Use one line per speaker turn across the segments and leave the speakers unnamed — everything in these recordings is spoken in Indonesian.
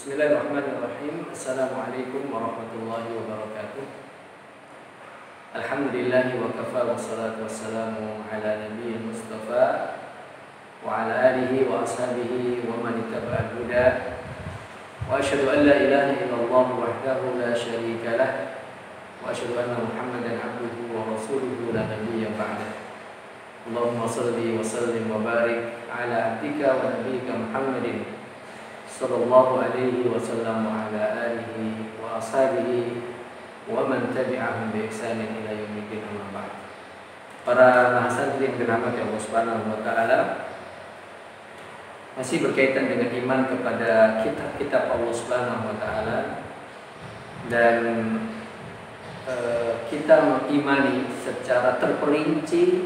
Bismillahirrahmanirrahim. Assalamualaikum warahmatullahi wabarakatuh. Alhamdulillahi wa kafa wa salatu wassalamu ala nabiyil mustafa wa ala alihi wa ashabihi wa man ittaba'a al-huda. Wa asyhadu an la ilaha illallah wahdahu la syarika lah wa asyhadu anna Muhammadan abduhu wa rasuluhu la nabiyya ba'dah. Allahumma shalli wa sallim wa barik ala abdika wa nabiyyika Muhammadin sallallahu alaihi wasallam wa ala alihi wa ashabihi wa man tabi'ahum bi ihsanin ila yaumiddin, amma ba'd. Para mahasiswa yang dirahmati Allah Subhanahu wa taala, masih berkaitan dengan iman kepada kitab-kitab Allah Subhanahu wa taala, dan kita mengimani secara terperinci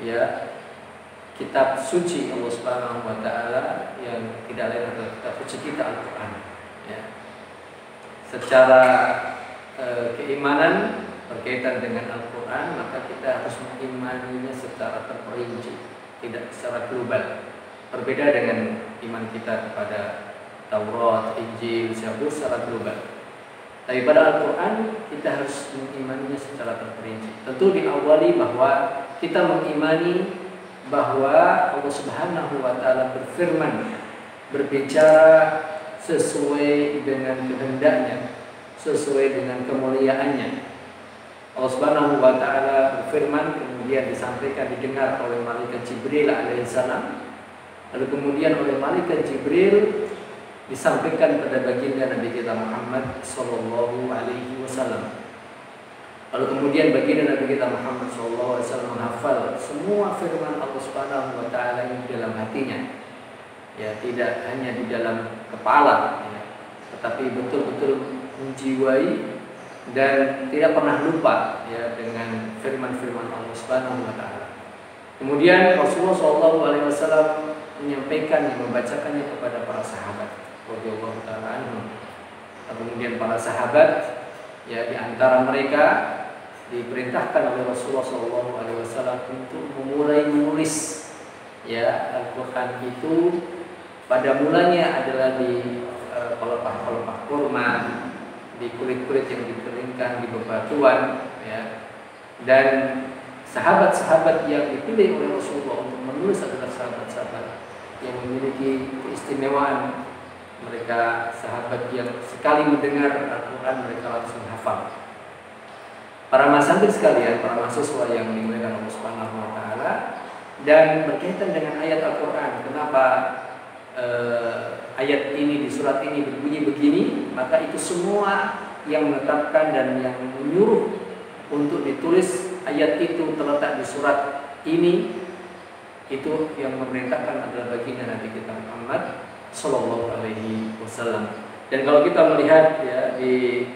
ya kitab suci Allah Subhanahu wa taala yang tidak lain adalah kitab suci kita, Al-Qur'an ya. Secara keimanan berkaitan dengan Al-Qur'an, maka kita harus mengimaninya secara terperinci, tidak secara global. Berbeda dengan iman kita kepada Taurat, Injil, Zabur secara global. Tapi pada Al-Qur'an kita harus mengimaninya secara terperinci. Tentu diawali bahwa kita mengimani bahwa Allah Subhanahu wa taala berfirman, berbicara sesuai dengan kehendaknya, sesuai dengan kemuliaannya. Allah Subhanahu wa taala berfirman, kemudian disampaikan, didengar oleh malaikat Jibril alaihissalam, lalu kemudian oleh malaikat Jibril disampaikan pada baginda Nabi kita Muhammad sallallahu alaihi wasallam. Lalu kemudian baginda Nabi kita Muhammad SAW menghafal semua firman Allah Subhanahu wa taala yang di dalam hatinya. Ya, tidak hanya di dalam kepala ya, tetapi betul-betul menjiwai dan tidak pernah lupa ya dengan firman-firman Allah Subhanahu wa taala. Kemudian Rasulullah SAW menyampaikan, membacakannya kepada para sahabat radhiyallahu taala anhum. Kemudian para sahabat ya, di antara mereka diperintahkan oleh Rasulullah SAW untuk memulai menulis ya Al-Quran itu. Pada mulanya adalah di pelepah-pelepah kurma, di kulit-kulit yang dikeringkan, di bebatuan ya. Dan sahabat-sahabat yang dipilih oleh Rasulullah untuk menulis adalah sahabat-sahabat yang memiliki keistimewaan. Mereka sahabat yang sekali mendengar Al-Quran mereka langsung hafal. Para mahasiswa sekalian, para mahasiswa yang dimuliakan Allah Subhanahu wa taala, dan berkaitan dengan ayat Al-Qur'an, kenapa ayat ini di surat ini berbunyi begini, maka itu semua yang menetapkan dan yang menyuruh untuk ditulis ayat itu terletak di surat ini, itu yang memerintahkan adalah baginda Nabi kita Muhammad sallallahu alaihi wasallam. Dan kalau kita melihat ya di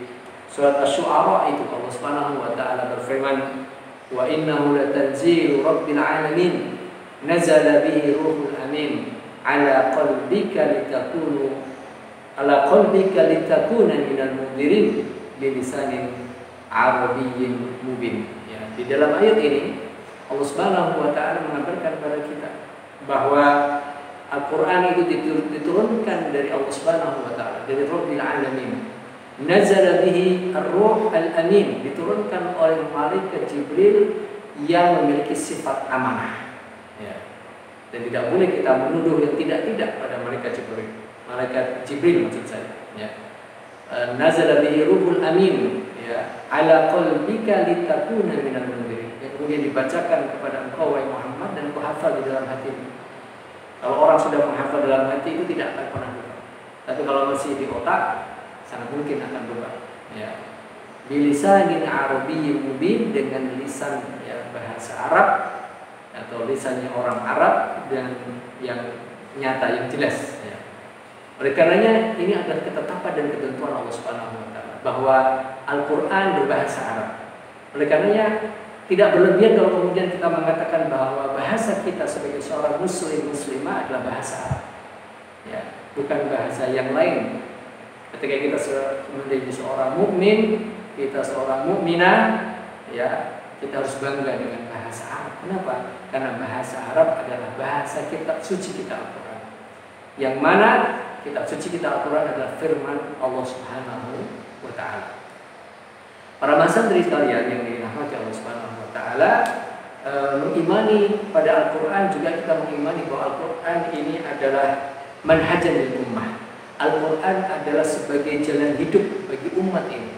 surat Asy-Syu'ara itu Allah Subhanahu wa taala berfirman, wa innahu latanzilu rabbil alamin nazala bihi ruhul amin ala qalbika litakuna minal mundirin bilisanin arabiyyin mubin ya. Di dalam ayat ini Allah Subhanahu wa taala mengabarkan kepada kita bahwa Al-Qur'an itu diturunkan dari Allah Subhanahu wa taala, dari Rabbil alamin. Nazala bihi ar-ruh al-amin, diturunkan oleh malaikat Jibril yang memiliki sifat amanah ya. Dan tidak boleh kita menuduh yang tidak pada malaikat Jibril maksud saya ya. Nazala bihi ruhul amin ya ala qalbika litakuna minal mundirin, yang kemudian dibacakan kepada engkau wahai Muhammad dan kau hafal di dalam hatimu. Kalau orang sudah menghafal dalam hati itu tidak akan pernah lupa. Tapi kalau masih di otak sangat mungkin akan berubah ya. Bilisanin arabiyyin mubin, dengan lisan ya, bahasa Arab atau lisannya orang Arab dan yang nyata, yang jelas ya. Oleh karenanya ini adalah ketetapan dan ketentuan Allah Subhanahu wa taala bahwa Al-Qur'an berbahasa Arab. Oleh karenanya tidak berlebihan kalau kemudian kita mengatakan bahwa bahasa kita sebagai seorang muslimah adalah bahasa Arab ya, bukan bahasa yang lain. Ketika kita menjadi seorang mukmin, kita seorang mukminah, ya kita harus bangga dengan bahasa Arab. Kenapa? Karena bahasa Arab adalah bahasa kitab suci kita Al-Quran, yang mana kitab suci kita Al-Quran adalah firman Allah Subhanahu wa Ta'ala. Para santri sekalian yang dirahmati Allah Subhanahu wa Ta'ala, mengimani pada Al-Quran juga kita mengimani bahwa Al-Quran ini adalah manhajan lil ummah. Al-Quran adalah sebagai jalan hidup bagi umat ini.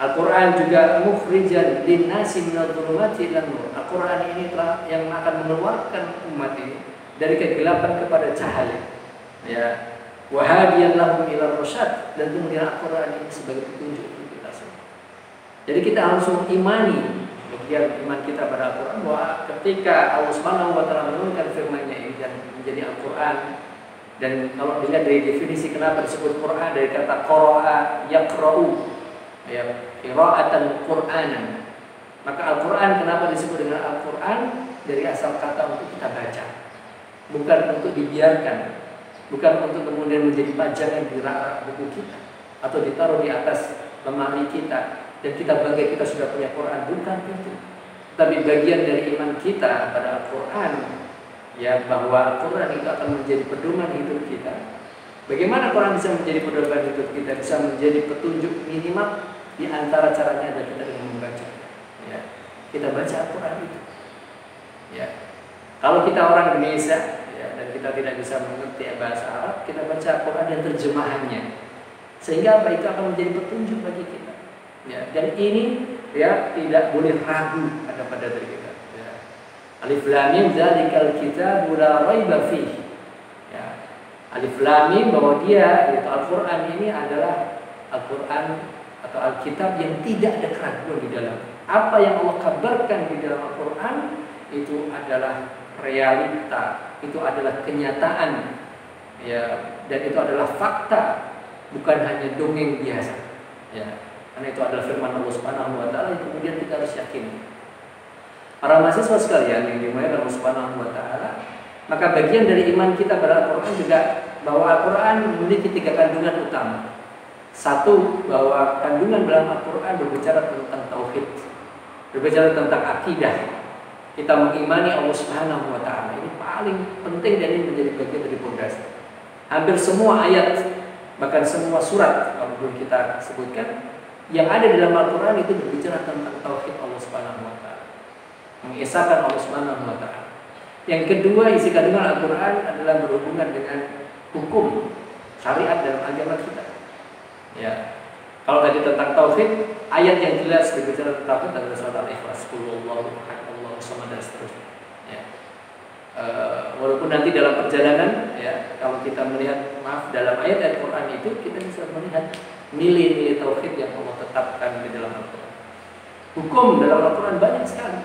Al-Quran juga mukhrijan linnasi minadh dhulumati ilan nur. Al-Quran ini telah yang akan mengeluarkan umat ini dari kegelapan kepada cahaya. Ya, wa hadiyan lahum ila rasyad, dan kemudian Al-Quran ini sebagai petunjuk untuk kita semua. Jadi kita harus mengimani bagian iman kita pada Al-Quran bahwa ketika Allah Subhanahu wa Ta'ala menurunkan firman-Nya ini dan menjadi Al-Quran, dan kalau dilihat dari definisi kenapa disebut Quran dari kata qara'a yaqra'u, ya, qira'atan Qur'anan, maka Al-Quran kenapa disebut dengan Al-Quran dari asal kata untuk kita baca, bukan untuk dibiarkan, bukan untuk kemudian menjadi pajangan di rak buku kita atau ditaruh di atas lemari kita dan kita bangga kita sudah punya Quran, bukan itu. Tapi bagian dari iman kita pada Al-Quran, ya, bahwa Al-Quran itu akan menjadi pedoman hidup kita. Bagaimana Quran bisa menjadi pedoman hidup kita, bisa menjadi petunjuk minimal di antara caranya adalah kita dengan membaca. Ya, kita baca Al-Quran itu. Ya, kalau kita orang Indonesia, ya, dan kita tidak bisa mengerti bahasa Arab, kita baca Al-Quran dan terjemahannya, sehingga apa itu akan menjadi petunjuk bagi kita. Ya, dan ini, ya, tidak boleh ragu ada pada diri kita. Ya. Alif Lam Mim dzalikal kitabu la raiba fihi. Ya. Alif Lam Mim bahwa dia, yaitu Al-Quran ini adalah Al-Quran atau Alkitab yang tidak ada keraguan di dalam. Apa yang Allah kabarkan di dalam Al-Quran itu adalah realita, itu adalah kenyataan, ya, dan itu adalah fakta, bukan hanya dongeng biasa. Ya. Karena itu adalah firman Allah Subhanahu wa Ta'ala yang kemudian kita harus yakin. Para mahasiswa sekalian yang dimuliakan Allah Subhanahu wa Ta'ala, maka bagian dari iman kita pada Al-Quran juga bahwa Al-Quran memiliki 3 kandungan utama. Satu, bahwa kandungan dalam Al-Quran berbicara tentang tauhid, berbicara tentang akidah. Kita mengimani Allah Subhanahu wa Ta'ala, ini paling penting dan ini menjadi bagian dari pondasi. Hampir semua ayat, bahkan semua surat kalau belum kita sebutkan yang ada di dalam Al-Quran itu berbicara tentang tauhid Allah Subhanahu wa Ta'ala, mengesahkan Allah Subhanahu wa Ta'ala. Yang kedua, isi kandungan Al-Quran adalah berhubungan dengan hukum syariat dalam agama kita. Ya, kalau tadi tentang tauhid, ayat yang jelas berbicara tentang tauhid adalah surat Al-Ikhlas, Qul huwallahu ahad, Allahu samad, dan seterusnya. Ya. Walaupun nanti dalam perjalanan, ya, kalau kita melihat, dalam ayat Al-Quran itu kita bisa melihat nilai-nilai tauhid yang Allah tetapkan di dalam Al-Quran. Hukum dalam Al-Quran banyak sekali.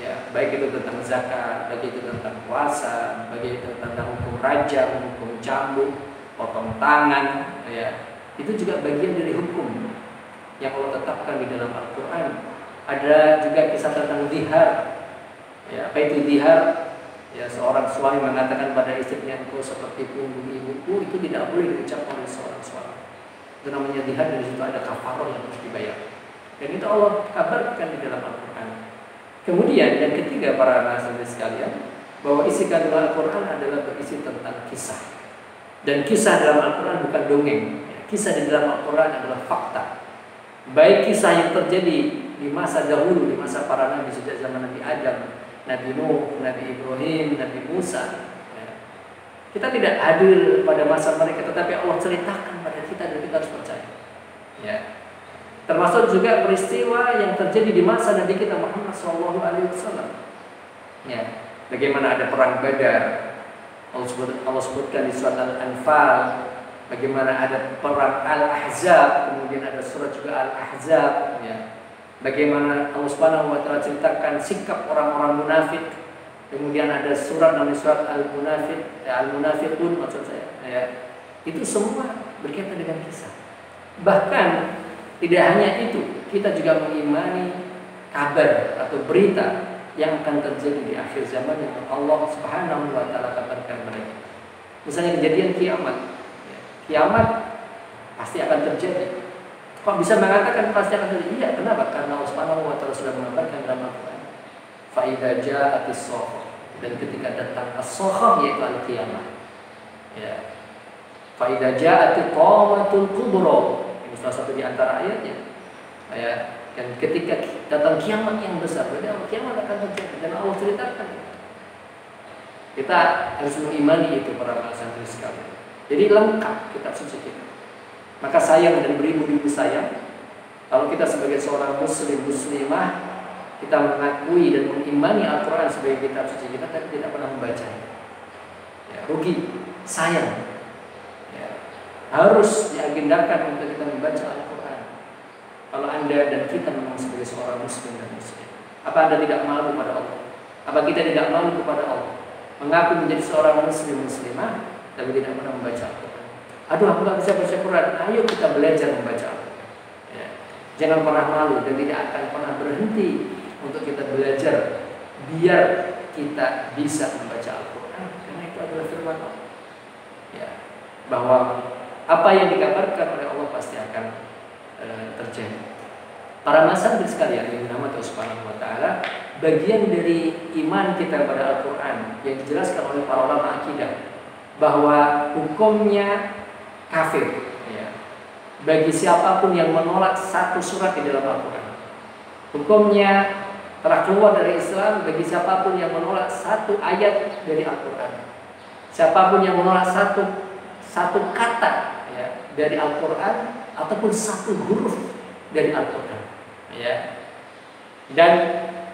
Ya, baik itu tentang zakat, baik itu tentang puasa, baik itu tentang hukum rajam, hukum cambuk, potong tangan, ya. Itu juga bagian dari hukum yang Allah tetapkan di dalam Al-Quran. Ada juga kisah tentang zihar. Ya, apa itu zihar? Ya, seorang suami mengatakan pada istrinya, engkau seperti punggung ibuku, itu tidak boleh diucapkan oleh seorang suami. Itu namanya zihar, dari situ ada kafarah yang harus dibayar. Dan itu Allah kabarkan di dalam Al-Quran. Kemudian yang ketiga para mahasiswa sekalian, bahwa isi kandungan Al-Quran adalah berisi tentang kisah. Dan kisah dalam Al-Quran bukan dongeng. Kisah di dalam Al-Quran adalah fakta. Baik kisah yang terjadi di masa dahulu, di masa para nabi sejak zaman Nabi Adam, Nabi Nuh, Nabi Ibrahim, Nabi Musa. Ya. Kita tidak hadir pada masa mereka, tetapi Allah ceritakan pada kita dan kita harus percaya. Ya. Termasuk juga peristiwa yang terjadi di masa Nabi kita Muhammad SAW. Ya. Bagaimana ada perang Badar, Allah sebutkan di surat Al-Anfal. Bagaimana ada perang Al-Ahzab, kemudian ada surat juga Al-Ahzab. Ya. Bagaimana Allah Subhanahu wa Ta'ala ceritakan sikap orang-orang munafik. Kemudian ada surat namanya surat Al-Munafiqun maksud saya. Ya. Itu semua berkaitan dengan kisah. Bahkan tidak hanya itu, kita juga mengimani kabar atau berita yang akan terjadi di akhir zaman yang Allah Subhanahu wa Ta'ala kabarkan mereka. Misalnya kejadian kiamat. Ya. Kiamat pasti akan terjadi. Kok bisa mengatakan pasti akan terjadi? Iya, kenapa? Karena Allah Subhanahu wa Ta'ala sudah mengabarkan dalam Al-Quran. Fa idza ja'atis shakhah, dan ketika datang as-shakhah yaitu al-qiyamah. Ya. Fa idza ja'at qamatul kubra. Ini salah satu di antara ayatnya. Ya, dan ketika datang kiamat yang besar, berarti kiamat akan terjadi dan Allah ceritakan. Kita harus mengimani itu para santri sekalian. Jadi lengkap kitab suci kita. Maka sayang dan beribu-ribu sayang kalau kita sebagai seorang muslim muslimah kita mengakui dan mengimani Al-Quran sebagai kitab suci kita tapi tidak pernah membaca. Ya, rugi, sayang. Ya, harus diagendakan untuk kita membaca Al-Quran. Kalau Anda dan kita memang sebagai seorang muslim dan muslim, apa Anda tidak malu kepada Allah? Apa kita tidak malu kepada Allah? Mengaku menjadi seorang muslim muslimah tapi tidak pernah membaca Al-Quran. Aduh, aku nggak bisa baca Quran. Ayo kita belajar membaca Al-Quran. Ya. Jangan pernah malu dan tidak akan pernah berhenti untuk kita belajar biar kita bisa membaca Al-Quran. Karena itu adalah firman Allah. Ya. Bahwa apa yang dikabarkan oleh Allah pasti akan terjadi. Para masantri sekalian yang dirahmati Allah Subhanahu wa taala, bagian dari iman kita pada Al-Quran yang dijelaskan oleh para ulama akidah bahwa hukumnya kafir ya, bagi siapapun yang menolak satu surat di dalam Al-Quran. Hukumnya telah keluar dari Islam bagi siapapun yang menolak satu ayat dari Al-Quran. Siapapun yang menolak satu kata ya, dari Al-Quran ataupun satu huruf dari Al-Quran ya. Dan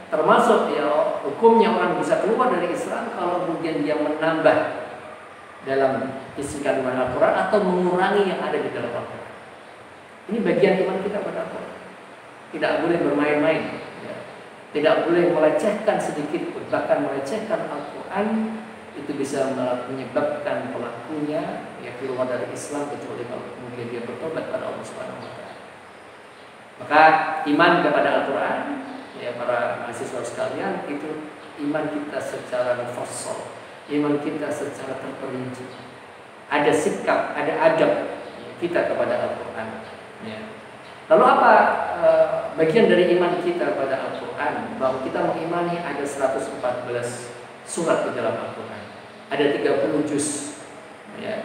termasuk ya hukumnya orang bisa keluar dari Islam kalau kemudian dia menambah dalam isi kandungan Al-Quran atau mengurangi yang ada di dalam Al-Quran. Ini bagian iman kita pada Al-Quran. Tidak boleh bermain-main ya. Tidak boleh melecehkan sedikit pun. Bahkan melecehkan Al-Quran itu bisa menyebabkan pelakunya ya keluar dari Islam kecuali kalau kemudian dia bertobat pada Allah Subhanahu wa taala. Maka iman kepada Al-Quran ya para mahasiswa sekalian itu iman kita secara mufassal, iman kita secara terperinci. Ada sikap, ada adab ya, kita kepada Al-Quran ya. Lalu apa bagian dari iman kita kepada Al-Quran? Bahwa kita mengimani ada 114 surat di dalam Al-Quran, ada 30 juz ya.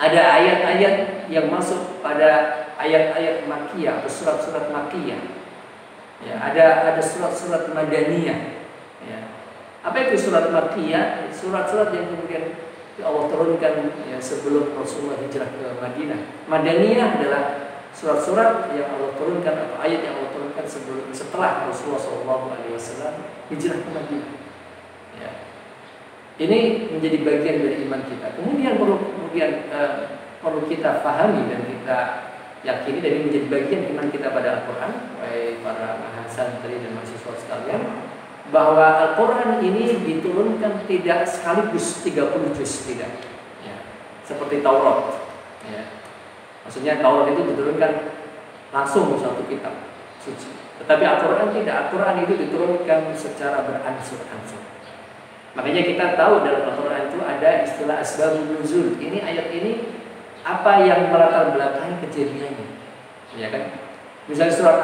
Ada ayat-ayat yang masuk pada ayat-ayat Makkiyah atau surat-surat Makkiyah ya, ada surat-surat Madaniyah ya. Apa itu surat Makkiyah? Surat-surat yang kemudian Allah turunkan ya, sebelum Rasulullah hijrah ke Madinah. Madaniyah adalah surat-surat yang Allah turunkan atau ayat yang Allah turunkan setelah Rasulullah SAW hijrah ke Madinah ya. Ini menjadi bagian dari iman kita. Kemudian perlu kita pahami dan kita yakini, dan ini menjadi bagian iman kita pada Al-Quran, baik para mahasantri dan mahasiswa sekalian, bahwa Al-Quran ini diturunkan tidak sekaligus 30 juz, tidak ya. Seperti Taurat ya. Maksudnya Taurat itu diturunkan langsung satu kitab suci. Tetapi Al-Quran tidak. Al-Quran itu diturunkan secara beransur-ansur. Makanya kita tahu dalam Al-Quran itu ada istilah asbabun nuzul. Ini ayat ini apa yang melatar belakangi kejadiannya, ya kan? Misalnya surat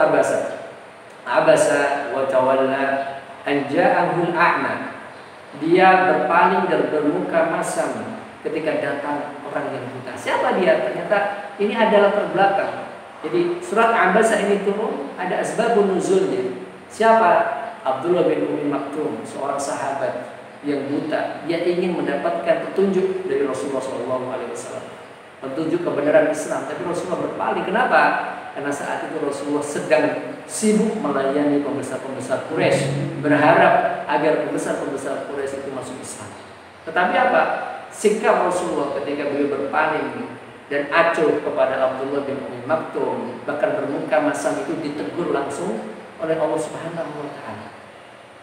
Abasa wa tawalla an ja'ahul a'ma. Dia berpaling dan bermuka masam ketika datang orang yang buta. Siapa dia? Ternyata ini adalah terbelakang. Jadi surat Abasa ini turun ada asbabun nuzulnya. Siapa? Abdullah bin Umi Maktum, seorang sahabat yang buta. Dia ingin mendapatkan petunjuk dari Rasulullah SAW, petunjuk kebenaran Islam, tapi Rasulullah berpaling. Kenapa? Karena saat itu Rasulullah sedang sibuk melayani pembesar-pembesar Quraisy, berharap agar pembesar-pembesar Quraisy itu masuk Islam. Tetapi apa? Sikap Rasulullah ketika beliau berpaling dan acuh kepada Abdullah bin Umi Maktum, bahkan bermuka masam, itu ditegur langsung oleh Allah Subhanahu wa taala.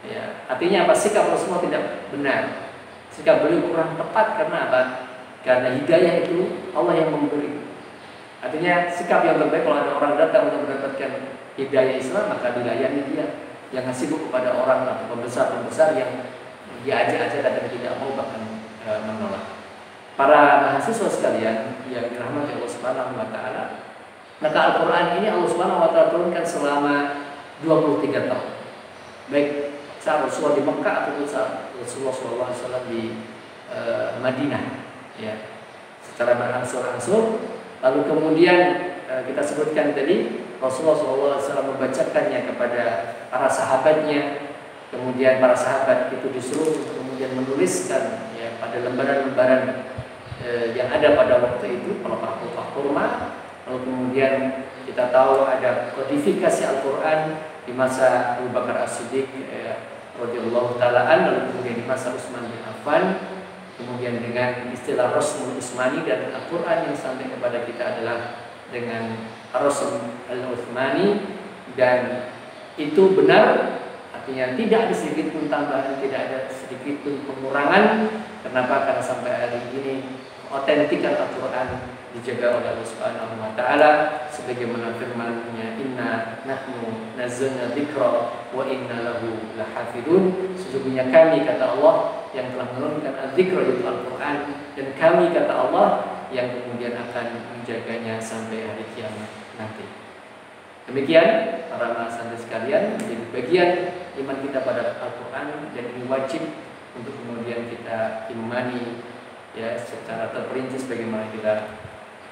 Ya, artinya apa? Sikap Rasulullah tidak benar. Sikap beliau kurang tepat. Karena apa? Karena hidayah itu Allah yang memberi. Artinya sikap yang terbaik kalau ada orang datang untuk mendapatkan hidayah Islam, maka dilayani dia. Jangan sibuk kepada orang atau pembesar-pembesar yang diajak-ajak dan tidak mau, bahkan menolak. Para mahasiswa sekalian yang dirahmati Allah Subhanahu wa taala, maka Al-Quran ini Allah Subhanahu wa taala turunkan selama 23 tahun. Baik saat Rasulullah di Mekah ataupun saat Rasulullah SAW di Madinah ya. secara berangsur-angsur. Lalu kemudian kita sebutkan tadi Rasulullah SAW membacakannya kepada para sahabatnya. Kemudian para sahabat itu disuruh kemudian menuliskan ya pada lembaran-lembaran yang ada pada waktu itu pelepah-pelepah kurma. Lalu kemudian kita tahu ada kodifikasi Al-Quran di masa Abu Bakar As-Siddiq radhiyallahu taala an, lalu kemudian di masa Utsman bin Affan, kemudian dengan istilah Rasmul Utsmani, dan Al-Quran yang sampai kepada kita adalah dengan Rasm Al-Utsmani. Dan itu benar, artinya tidak ada sedikit pun tambahan, tidak ada sedikit pun pengurangan. Kenapa? Karena sampai hari ini otentikan Al-Quran dijaga oleh Allah Subhanahu wa taala sebagaimana firman-Nya, inna nahnu nazzalna dzikra wa inna lahu lahafidun. Sesungguhnya kami, kata Allah, yang telah menurunkan az-dzikra yaitu Al-Quran, dan kami, kata Allah, yang kemudian akan menjaganya sampai hari kiamat nanti. Demikian para santri sekalian, menjadi bagian iman kita pada Al-Quran, dan ini wajib untuk kemudian kita imani ya secara terperinci sebagaimana kita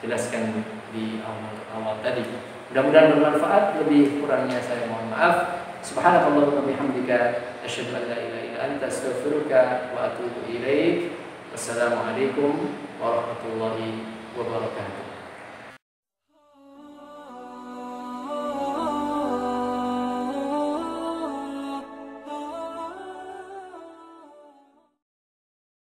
jelaskan di awal tadi. Mudah-mudahan bermanfaat. Lebih kurangnya saya mohon maaf. Subhanakallahumma wa bihamdika asyhadu an la ilaha illa anta astaghfiruka wa atubu ilaik. Wassalamualaikum warahmatullahi wabarakatuh.